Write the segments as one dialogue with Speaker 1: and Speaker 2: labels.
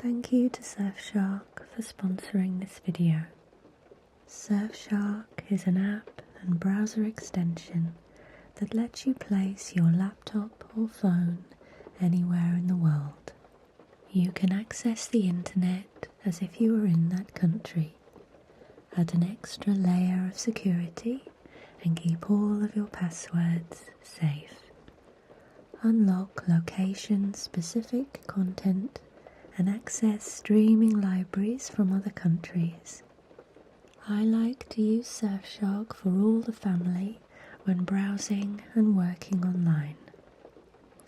Speaker 1: Thank you to Surfshark for sponsoring this video. Surfshark is an app and browser extension that lets you place your laptop or phone anywhere in the world. You can access the internet as if you were in that country, add an extra layer of security and keep all of your passwords safe. Unlock location-specific content and access streaming libraries from other countries. I like to use Surfshark for all the family when browsing and working online.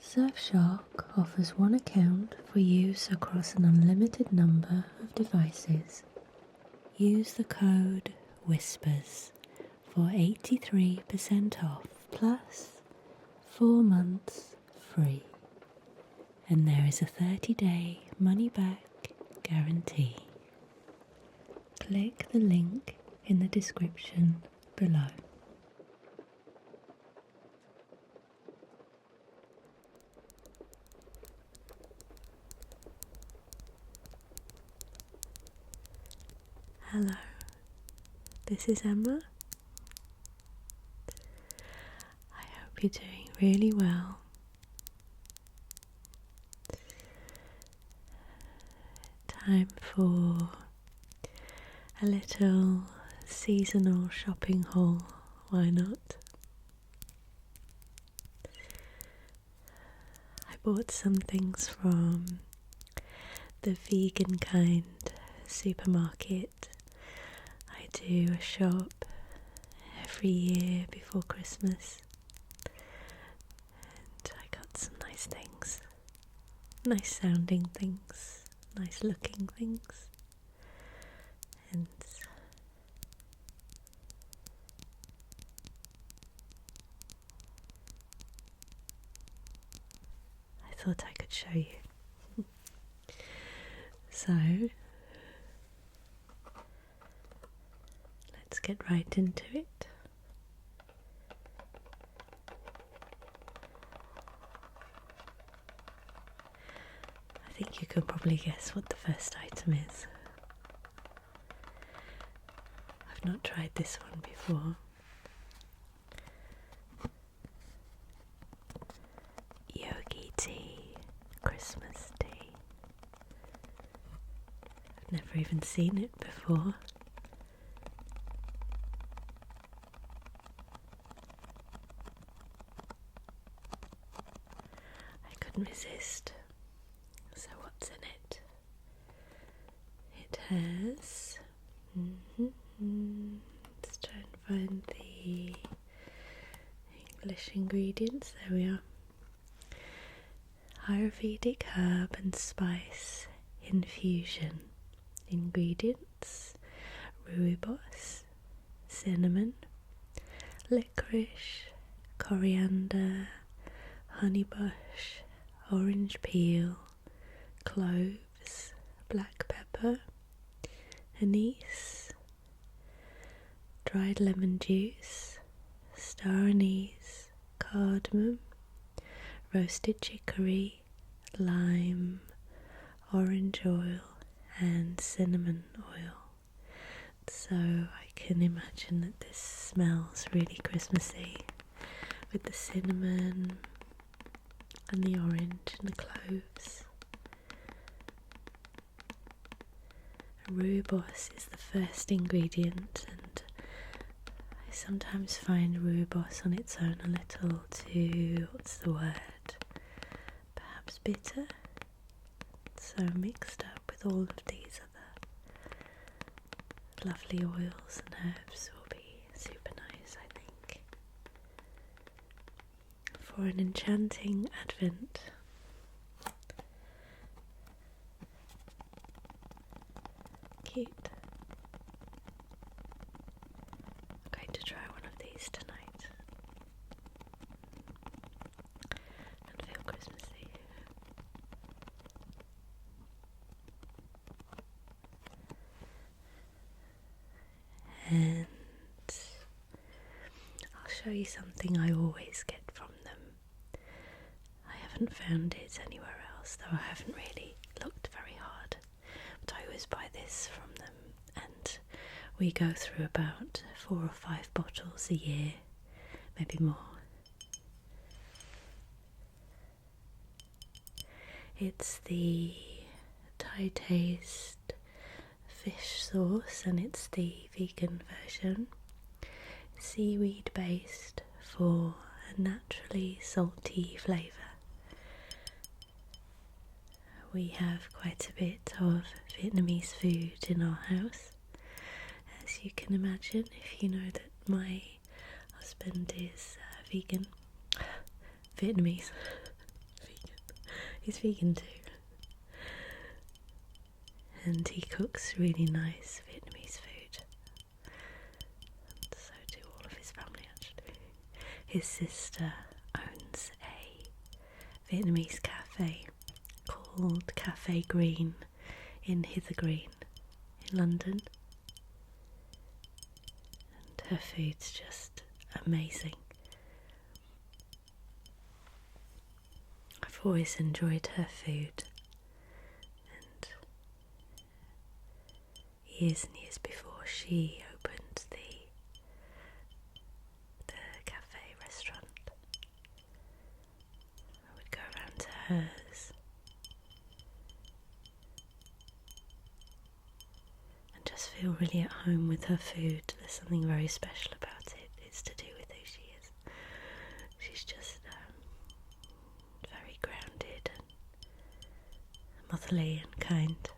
Speaker 1: Surfshark offers one account for use across an unlimited number of devices. Use the code WHISPERS for 83% off plus 4 months free. And there is a 30-day money-back guarantee. Click the link in the description below. Hello, this is Emma. I hope you're doing really well. Time for a little seasonal shopping haul, why not? I bought some things from the vegan kind supermarket. I do a shop every year before Christmas and I got some nice things, nice sounding things, nice looking things, and I thought I could show you. So let's get right into it. I think you can probably guess what the first item is. I've not tried this one before. Yogi tea, Christmas tea. I've never even seen it before. I couldn't resist. So what's in it? It has... Let's try and find the English ingredients. There we are. Ayurvedic herb and spice infusion. Ingredients: rooibos, cinnamon, licorice, coriander, honeybush, orange peel, cloves, black pepper, anise, dried lemon juice, star anise, cardamom, roasted chicory, lime, orange oil and cinnamon oil. So I can imagine that this smells really Christmassy with the cinnamon and the orange and the cloves. Rooibos is the first ingredient, and I sometimes find rooibos on its own a little too, what's the word, perhaps bitter. So mixed up with all of these other lovely oils and herbs will be super nice, I think, for an enchanting Advent. Cute. I'm going to try one of these tonight and feel Christmassy. And I'll show you something I always get from them. I haven't found it anywhere else, though I haven't really looked very hard. We go through about 4 or 5 bottles a year, maybe more. It's the Thai taste fish sauce, and it's the vegan version. Seaweed based for a naturally salty flavour. We have quite a bit of Vietnamese food in our house, as you can imagine if you know that my husband is vegan. Vietnamese. Vegan. He's vegan too. And he cooks really nice Vietnamese food. And so do all of his family actually. His sister owns a Vietnamese cafe called Cafe Green in Hither Green in London. And her food's just amazing. I've always enjoyed her food, and years and years before she opened the cafe restaurant, I would go around to hers and just feel really at home with her food. There's something very special about it. It's to do with who she is. She's just very grounded and motherly and kind.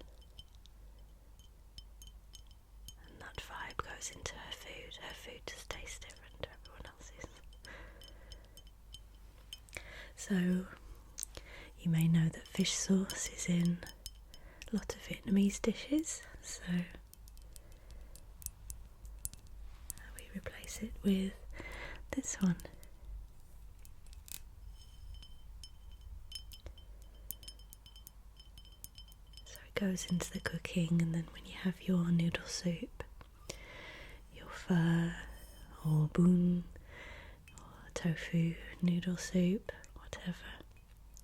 Speaker 1: And that vibe goes into her food. Her food just tastes different to everyone else's. So, you may know that fish sauce is in a lot of Vietnamese dishes, so we replace it with this one. So it goes into the cooking, and then when you have your noodle soup, your pho or bun or tofu noodle soup, whatever,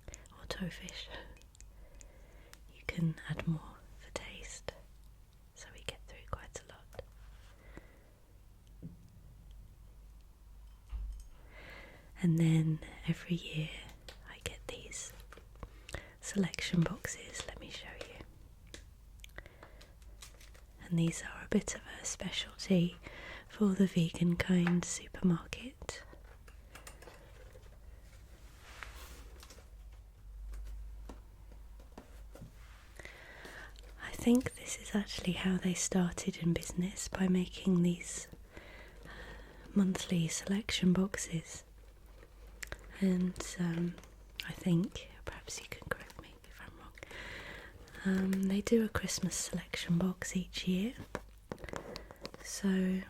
Speaker 1: or tofish, you can add more for taste, so we get through quite a lot. And then every year I get these selection boxes. Let me show you. And these are a bit of a specialty for the vegan kind supermarket. I think this is actually how they started in business, by making these monthly selection boxes. And I think, perhaps you can correct me if I'm wrong, they do a Christmas selection box each year. So,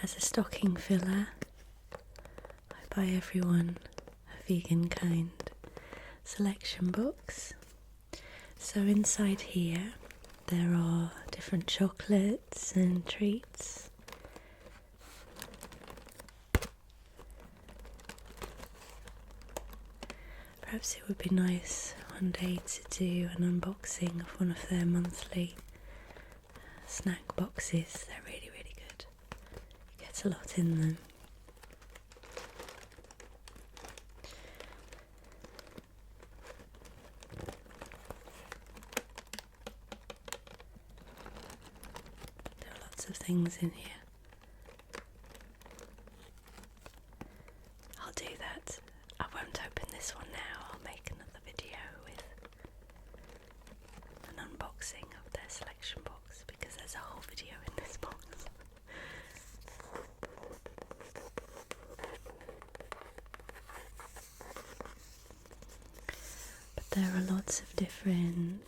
Speaker 1: as a stocking filler, I buy everyone a vegan kind selection box. So inside here there are different chocolates and treats. Perhaps it would be nice one day to do an unboxing of one of their monthly snack boxes. They're really, really good. You get a lot in them. There are lots of things in here. I'll do that. I won't open this one now. I'll make another video with an unboxing of their selection box, because there's a whole video in this box. But there are lots of different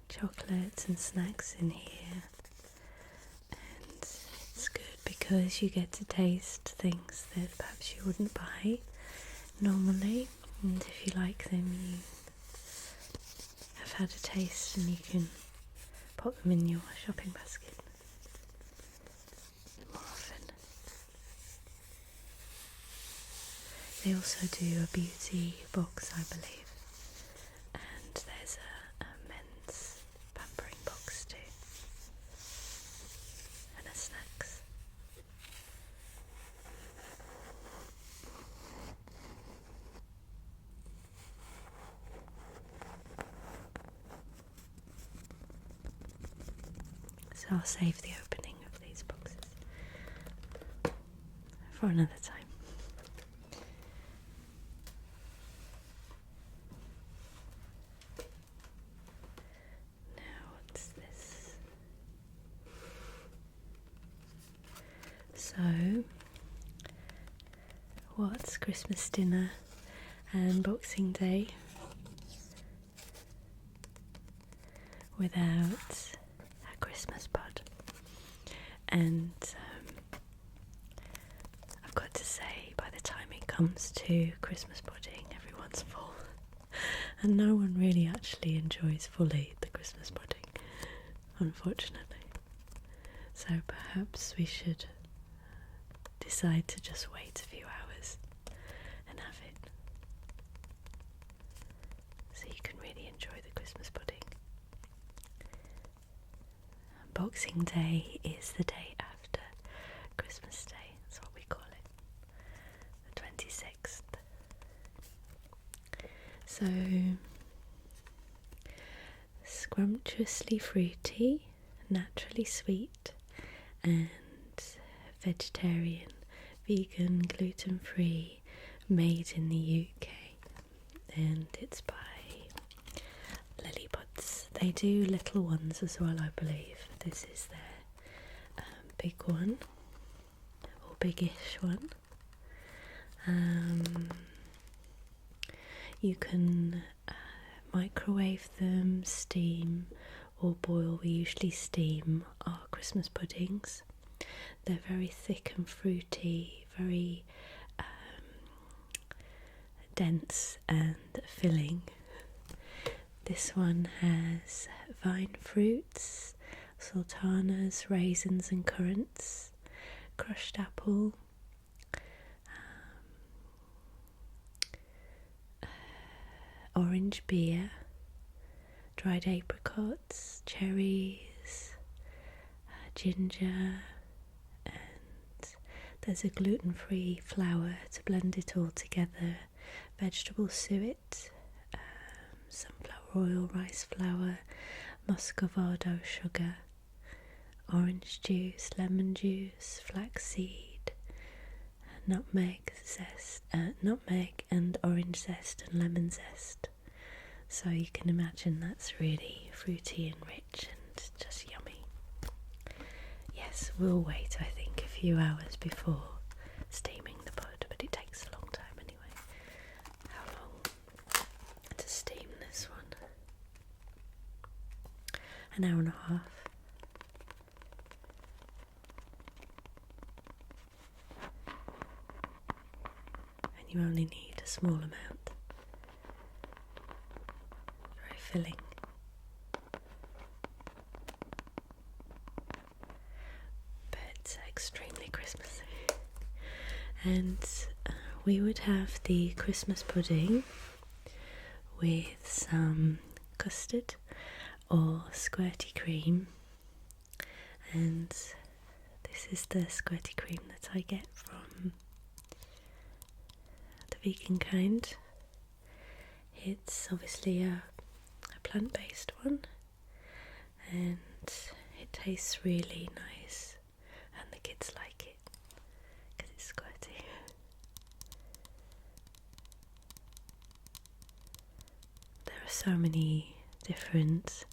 Speaker 1: chocolates and snacks in here, and it's good because you get to taste things that perhaps you wouldn't buy normally, and if you like them you have had a taste and you can pop them in your shopping basket more often. They also do a beauty box, I believe, and there's a men's pampering So I'll save the opening of these boxes for another time. Now, what's this? So, what's Christmas dinner and Boxing Day without a Christmas pod? And I've got to say, by the time it comes to Christmas pudding, everyone's full. And no one really actually enjoys fully the Christmas pudding, unfortunately. So perhaps we should decide to just wait a few hours and have it, so you can really enjoy the Christmas pudding. Boxing Day is the day after Christmas Day, that's what we call it, the 26th. So, scrumptiously fruity, naturally sweet, and vegetarian, vegan, gluten-free, made in the UK, and it's by Lilliputs. They do little ones as well, I believe. This is their big one, or biggish one. You can microwave them, steam, or boil. We usually steam our Christmas puddings. They're very thick and fruity, very dense and filling. This one has vine fruits, sultanas, raisins and currants, crushed apple, orange beer, dried apricots, cherries, ginger, and there's a gluten-free flour to blend it all together, vegetable suet, sunflower oil, rice flour, muscovado sugar, orange juice, lemon juice, flaxseed, nutmeg and orange zest and lemon zest. So you can imagine that's really fruity and rich and just yummy. Yes, we'll wait, I think, a few hours before steaming the pod, but it takes a long time anyway. How long to steam this one? An hour and a half. And you only need a small amount. Very filling. But extremely Christmassy. And we would have the Christmas pudding with some custard or squirty cream, and this is the squirty cream that I get from the vegan kind. It's obviously a plant-based one, and it tastes really nice, and the kids like it because it's squirty. There are so many different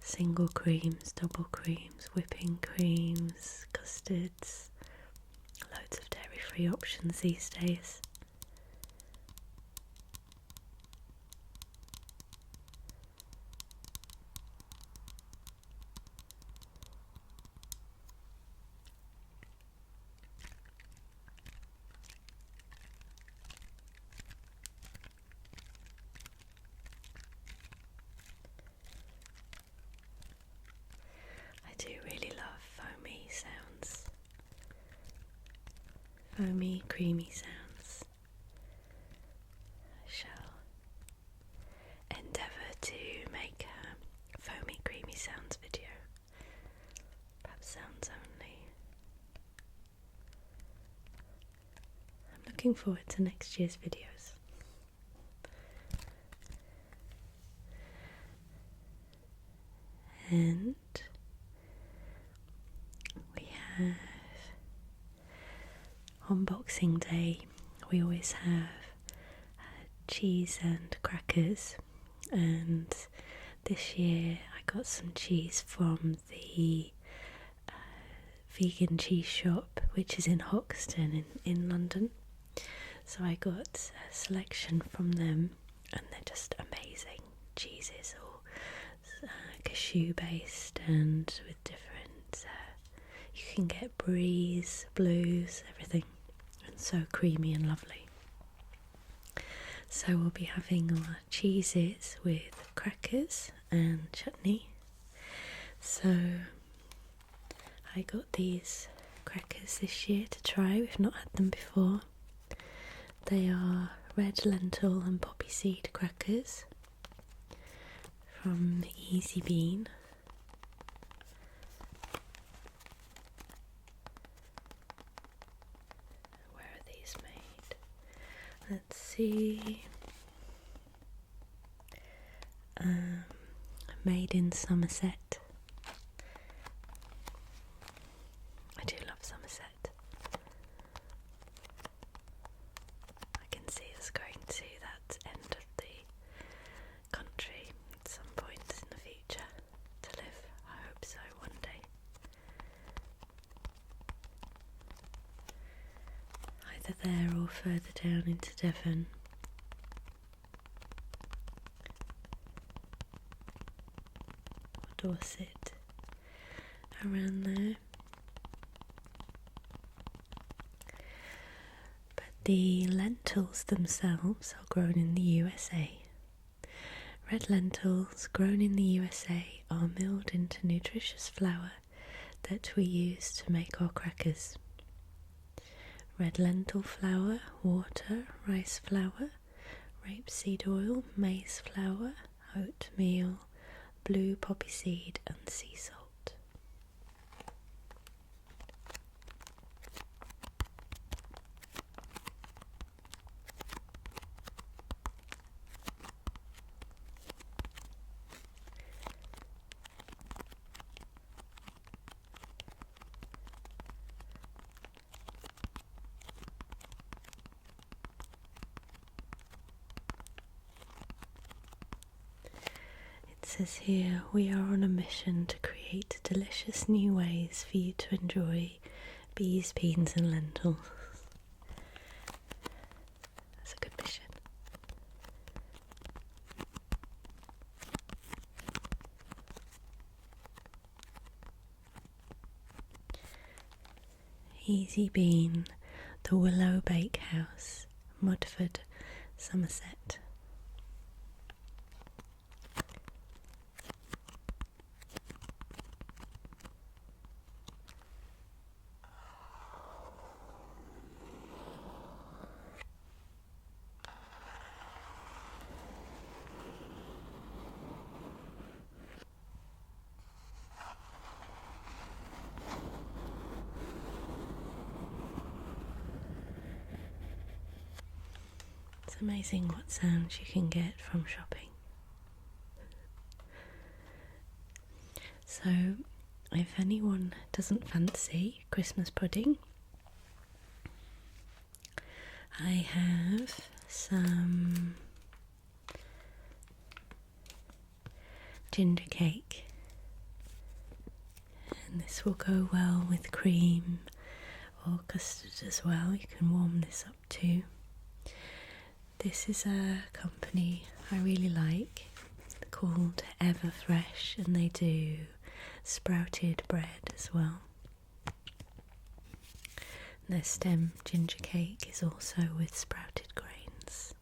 Speaker 1: single creams, double creams, whipping creams, custards, loads of dairy-free options these days. I do really love foamy sounds. Foamy, creamy sounds. I shall endeavour to make a foamy, creamy sounds video. Perhaps sounds only. I'm looking forward to next year's videos. And Boxing Day we always have cheese and crackers, and this year I got some cheese from the vegan cheese shop, which is in Hoxton in London. So I got a selection from them, and they're just amazing cheeses, all cashew based and with different, you can get bries, blues, everything, and so creamy and lovely. So we'll be having our cheeses with crackers and chutney. So I got these crackers this year to try, we've not had them before. They are red lentil and poppy seed crackers from Easy Bean. Where are these made? Let's see. Made in Somerset. I do love Somerset. I can see us going to that end of the country at some point in the future to live. I hope so one day. Either there or further down into Devon. Dorset, around there. But the lentils themselves are grown in the USA. Red lentils grown in the USA are milled into nutritious flour that we use to make our crackers. Red lentil flour, water, rice flour, rapeseed oil, maize flour, oatmeal, blue poppy seed and sea salt. It says here, we are on a mission to create delicious new ways for you to enjoy bees, beans and lentils. That's a good mission. Easy Bean, the Willow Bakehouse, Mudford, Somerset. It's amazing what sounds you can get from shopping. So, if anyone doesn't fancy Christmas pudding, I have some ginger cake, and this will go well with cream or custard as well. You can warm this up too. This is a company I really like called Everfresh, and they do sprouted bread as well. Their stem ginger cake is also with sprouted grains,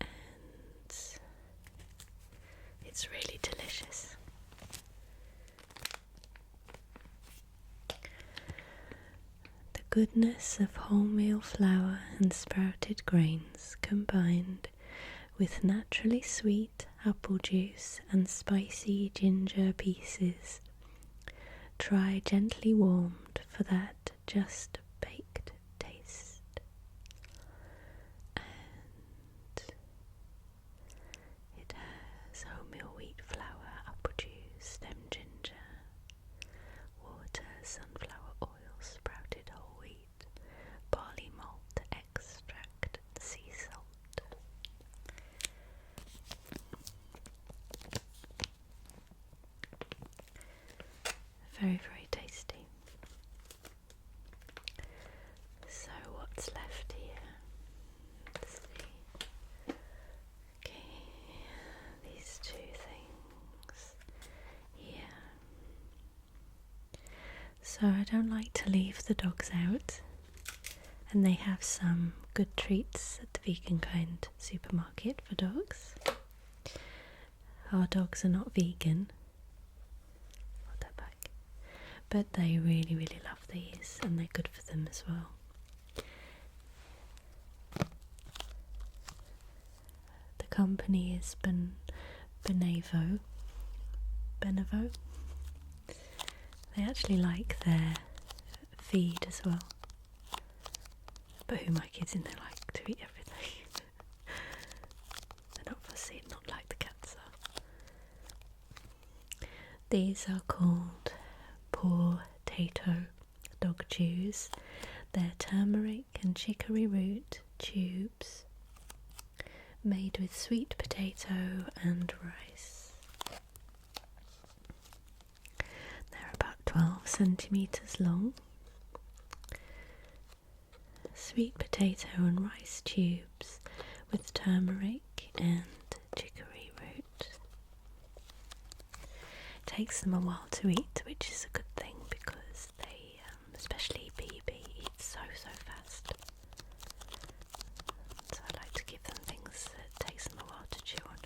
Speaker 1: and it's really delicious. The goodness of wholemeal flour and sprouted grains combined with naturally sweet apple juice and spicy ginger pieces. Try gently warmed for that just baked taste. And it has wholemeal wheat flour, apple juice, stem ginger, water, sunflower oil, sprouted whole wheat, barley malt, Very, very tasty. So what's left here? Let's see. Okay, these two things here. So I don't like to leave the dogs out, and they have some good treats at the Vegan Kind supermarket for dogs. Our dogs are not vegan, but they really, really love these, and they're good for them as well. The company is Benevo. They actually like their feed as well. But who my kids in there like to eat everything. They're not fussy, not like the cats are. These are called potato dog chews. They're turmeric and chicory root tubes made with sweet potato and rice. They're about 12 centimetres long. Sweet potato and rice tubes with turmeric and chicory root. It takes them a while to eat, which is a good thing because they, especially BB, eat so fast. So I like to give them things that takes them a while to chew on.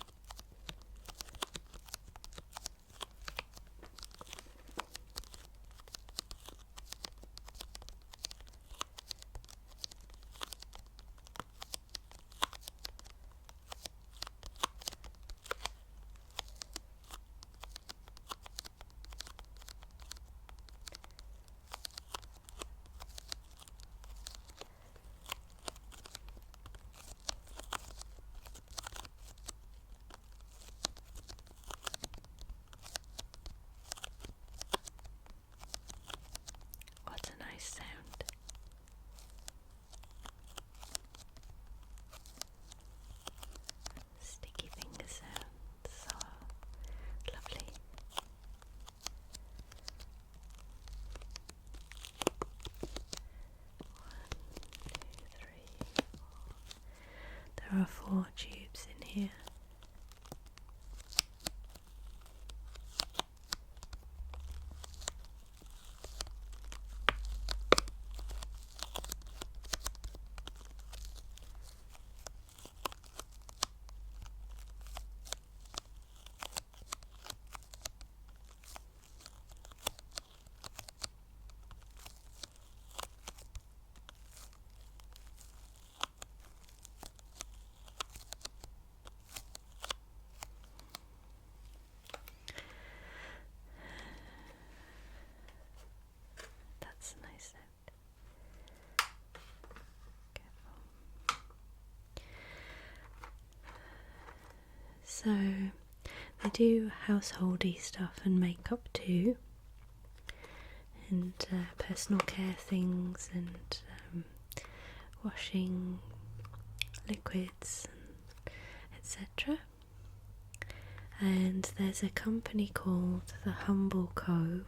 Speaker 1: Sound. Sticky finger sounds. Oh, lovely. One, two, three, four. There are 4 tubes in here. That's a nice sound. Careful. So they do householdy stuff and makeup too, and personal care things, and washing liquids, etc. And there's a company called The Humble Co,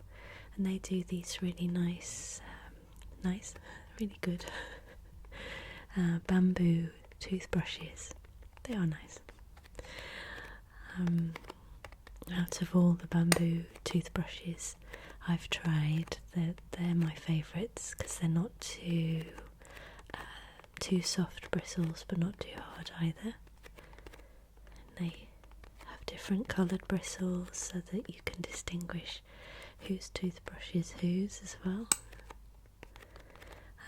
Speaker 1: and they do these really nice, really good bamboo toothbrushes. They are nice. Out of all the bamboo toothbrushes I've tried, they're my favourites because they're not too soft bristles, but not too hard either. And they have different coloured bristles so that you can distinguish whose toothbrush is whose as well.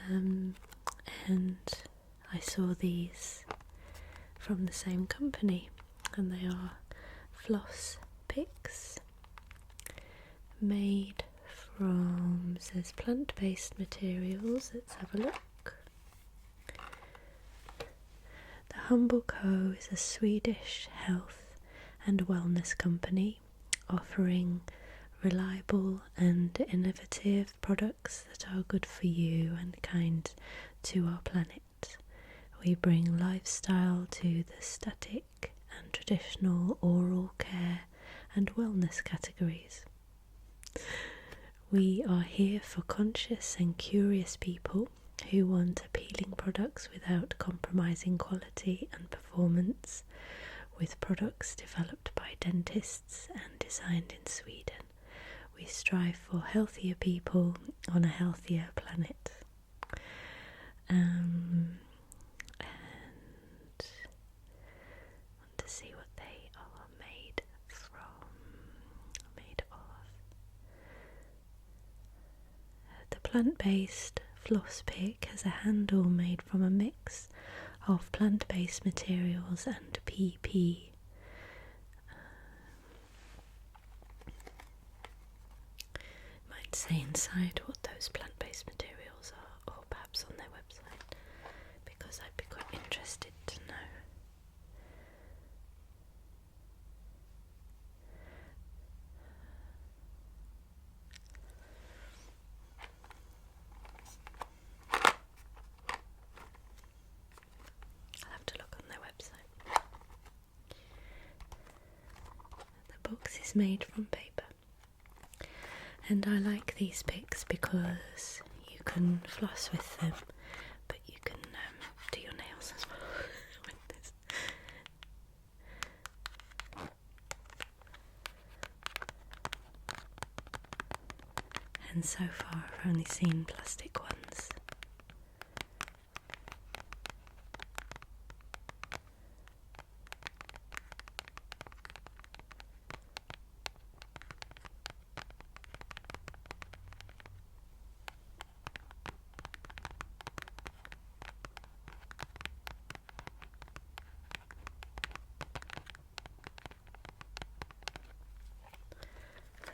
Speaker 1: And I saw these from the same company, and they are floss picks made from, says, plant-based materials. Let's have a look. The Humble Co is a Swedish health and wellness company offering reliable and innovative products that are good for you and kind to our planet. We bring lifestyle to the static and traditional oral care and wellness categories. We are here for conscious and curious people who want appealing products without compromising quality and performance, with products developed by dentists and designed in Sweden. We strive for healthier people on a healthier planet. And I want to see what they are made of. The plant-based floss pick has a handle made from a mix of plant-based materials and PP. Might say inside what those plant-based materials are, or perhaps on their website, because I'd be quite interested to know. I'll have to look on their website. The box is made from paper. And I like these picks because you can floss with them, but you can do your nails as well with this. And so far I've only seen plastic ones.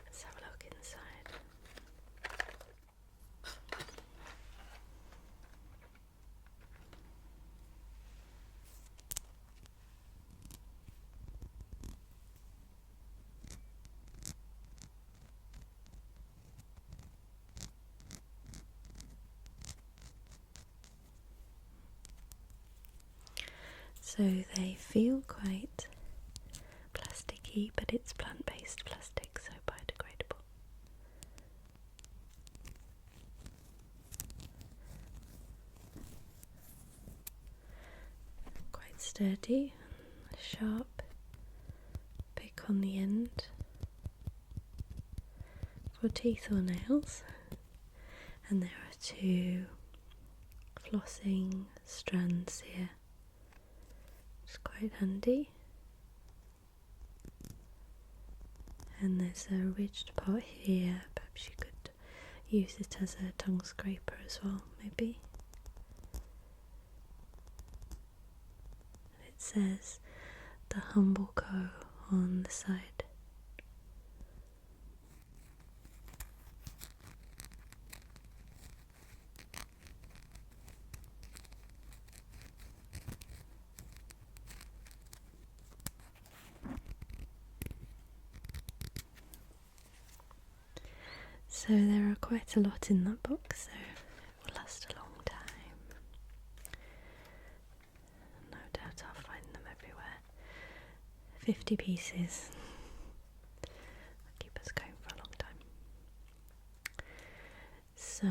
Speaker 1: Let's have a look inside. So they feel quite plasticky, but it's plant-based plastic, so biodegradable. Quite sturdy, sharp pick on the end for teeth or nails, and there are two flossing strands here. It's quite handy. And there's a ridged part here. Perhaps you could use it as a tongue scraper as well, maybe. It says The Humble Co on the side. So there are quite a lot in that box, so it will last a long time. No doubt I'll find them everywhere. 50 pieces. That'll keep us going for a long time. So,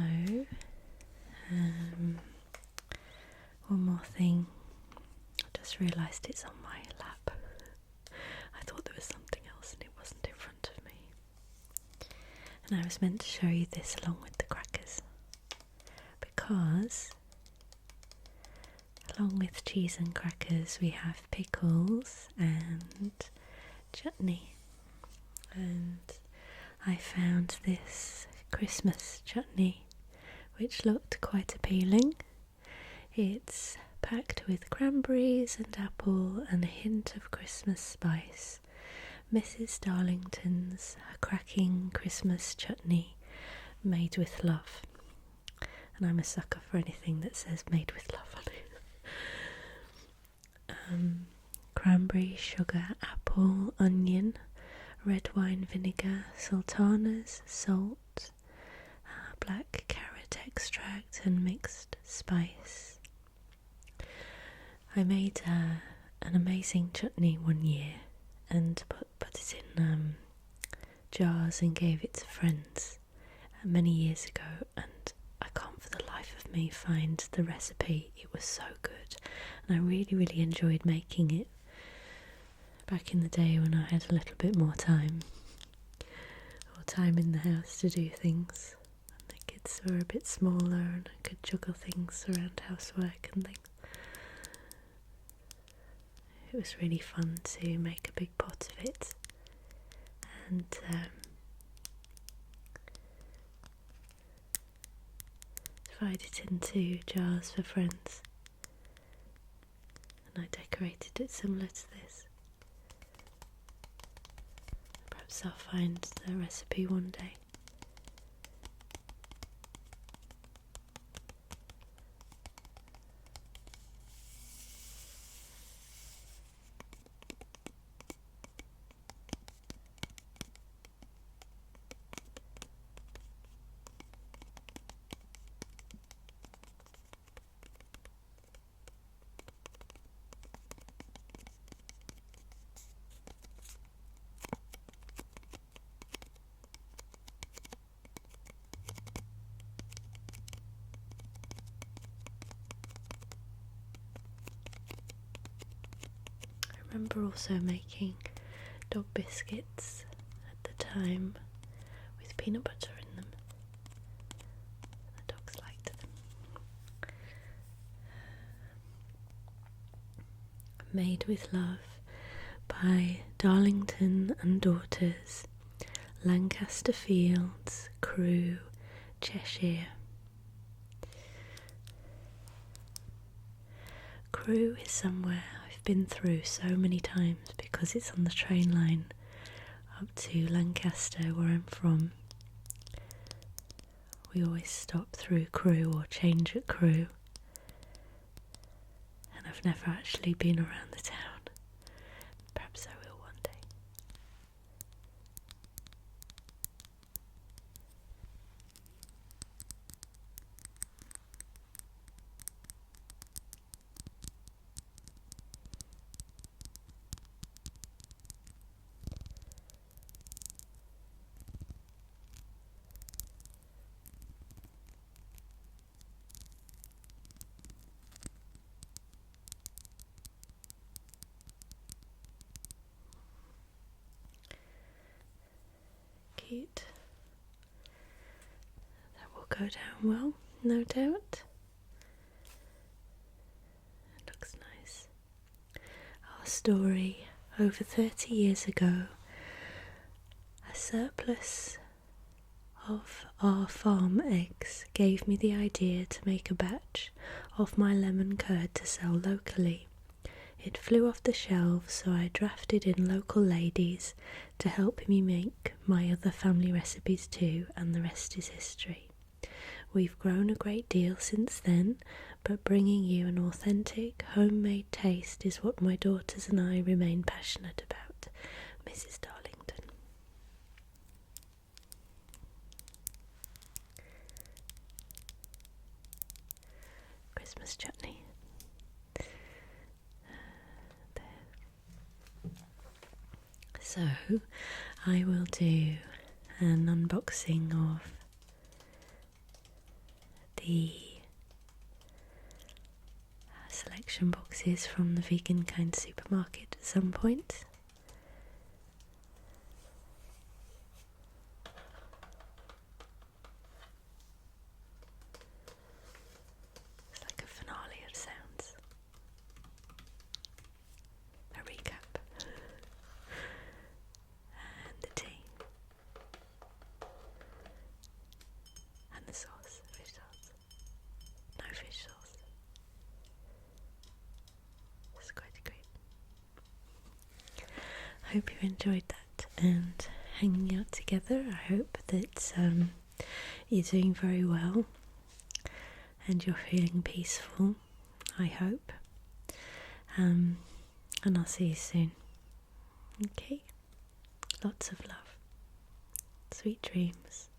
Speaker 1: one more thing. I just realised it's on my lap. I thought there was something else and it wasn't in front of me. And I was meant to show you this along with the crackers, because along with cheese and crackers we have pickles and chutney. And I found this Christmas chutney which looked quite appealing. It's packed with cranberries and apple and a hint of Christmas spice. Mrs. Darlington's A Cracking Christmas Chutney Made with Love. And I'm a sucker for anything that says made with love on it. Cranberry, sugar, apple, onion, red wine vinegar, sultanas, salt, black carrot extract and mixed spice. I made an amazing chutney one year and put it in jars and gave it to friends, many years ago, and I can't for the life of me find the recipe. It was so good, and I really enjoyed making it back in the day when I had a little bit more time, or time in the house to do things, and the kids were a bit smaller and I could juggle things around housework and things. It was really fun to make a big pot of it and divide it into jars for friends, and I decorated it similar to this. Perhaps I'll find the recipe one day. I remember also making dog biscuits at the time with peanut butter in them. The dogs liked them. Made with Love by Darlington and Daughters, Lancaster Fields, Crewe, Cheshire. Crewe is somewhere I've been through so many times because it's on the train line up to Lancaster, where I'm from. We always stop through Crewe or change at Crewe, and I've never actually been around the town. Perhaps I will one day. Cute. That will go down well, no doubt. It looks nice. Our story: over 30 years ago, a surplus of our farm eggs gave me the idea to make a batch of my lemon curd to sell locally. It flew off the shelves, so I drafted in local ladies to help me make my other family recipes too, and the rest is history. We've grown a great deal since then, but bringing you an authentic, homemade taste is what my daughters and I remain passionate about. Mrs. Darlington. Christmas chutney. So I will do an unboxing of the selection boxes from the Vegan Kind supermarket at some point. It's like a finale of sounds. A recap. And the tea. And the sauce, fish sauce. No fish sauce. It's quite great. I hope you enjoyed that and hanging out together. I hope that you're doing very well and you're feeling peaceful, I hope. And I'll see you soon. Okay? Lots of love. Sweet dreams.